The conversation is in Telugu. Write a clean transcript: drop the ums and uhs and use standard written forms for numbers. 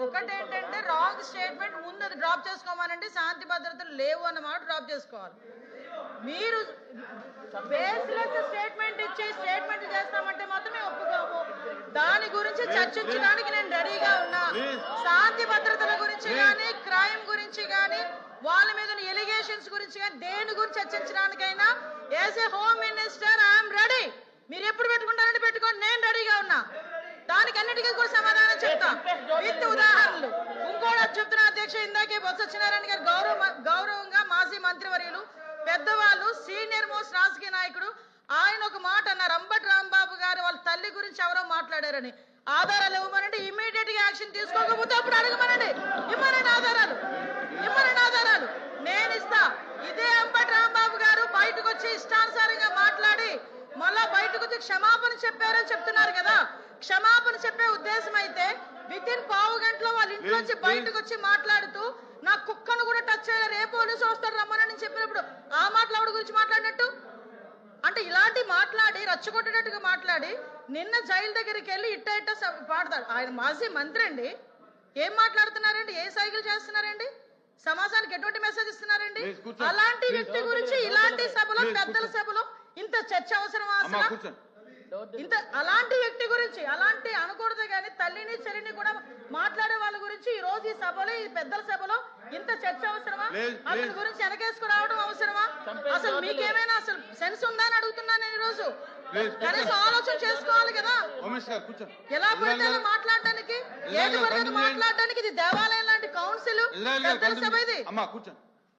ఒకటేంటంటే రాంగ్ స్టేట్మెంట్ ముందు అది డ్రాప్ చేసుకోమనండి, శాంతి భద్రతలు లేవు అన్నమాట డ్రాప్ చేసుకోవాలి. మీరు బేస్లెస్ స్టేట్మెంట్ ఇచ్చి స్టేట్మెంట్ చేస్తామంటే మాత్రమే ఒప్పుకోము. దాని గురించి చర్చించడానికి నేను రెడీగా ఉన్నా. శాంతి భద్రతల గురించి కానీ, క్రైమ్ గురించి కానీ, వాళ్ళ మీద ఎలిగేషన్స్ గురించి కానీ, దేని గురించి చర్చించడానికైనా as a home minister I'm ready. మీరు ఎప్పుడు పెట్టుకుంటారంటే పెట్టుకోండి, నేను రెడీగా ఉన్నా. దానికి అన్నిటికీ కూడా సమాధానం చెప్తా విత్ ఉదాహరణలు. ఇంకోటి చెప్తున్నా అధ్యక్ష, ఇందాకే బొత్స సత్యనారాయణ గారు గౌరవంగా మాజీ మంత్రివర్యులు, పెద్దవాళ్ళు, సీనియర్ మోస్ట్ రాజకీయ నాయకుడు, ఆయన ఒక మాట అన్నారు, అంబటి రాంబాబు గారు వాళ్ళ తల్లి గురించి ఎవరో మాట్లాడారని. ఆధారాలు ఇవ్వమనండి, ఇమీడియట్ గా యాక్షన్ తీసుకోకపోతే అప్పుడు అడగమనండి, ఇమ్మనండి ఆధారాలు, ఇమ్మనండి ఆధారాలు, నేను ఇస్తా. ఇదే అంబటి రాంబాబు గారు బయటకు వచ్చి ఇష్టానుసారంగా మాట్లాడి మళ్ళా బయటకు వచ్చి క్షమాపణ చెప్పారని చెప్తున్నారు కదా. క్షమాపణ చెప్పే ఉద్దేశం అయితే వితిన్ పావు గంటలో వాళ్ళ ఇంట్లోంచి బయటకు వచ్చి మాట్లాడుతూ నా కుక్కను కూడా టచ్ చేయలేరు, ఏ పోలీసు వస్తారు రమ్మని చెప్పినప్పుడు ఆ మాటలు ఆవిడ గురించి మాట్లాడినట్టు అంటే ఇలాంటి మాట్లాడి రచ్చగొట్టేటట్టుగా మాట్లాడి నిన్న జైలు దగ్గరికి వెళ్ళి ఇట్ట పాడతాడు. ఆయన మాజీ మంత్రి అండి, ఏం మాట్లాడుతున్నారండి, ఏ సైకిల్ చేస్తున్నారండి, సమాజానికి ఎటువంటి మెసేజ్ ఇస్తున్నారండి? అలాంటి వ్యక్తి గురించి ఇలాంటి సభలో, పెద్దల సభలో ఇంత చర్చ అవసరమా అసలు? ఇంత అలాంటి వ్యక్తి గురించి అలాంటి అనకూడదు కానీ తల్లిని చెల్లిని కూడా మాట్లాడే వాళ్ళ గురించి ఈ రోజు ఈ సభలో, ఈ పెద్దల సభలో ఇంత చర్చ అవసరమా? అతని గురించి వెనకేసుకురావడం అవసరమా? అసలు మీకేమైనా అసలు సెన్స్ ఉందా అని అడుగుతున్నాను నేను. ఈ రోజు కనీసం ఆలోచన చేసుకోవాలి కదా. ఎలా పడితే అలా మాట్లాడడానికి, ఏది పడితే మాట్లాడడానికి ఇది దేవాలయం లాంటి కౌన్సిల్, పెద్దల సభ ఇది.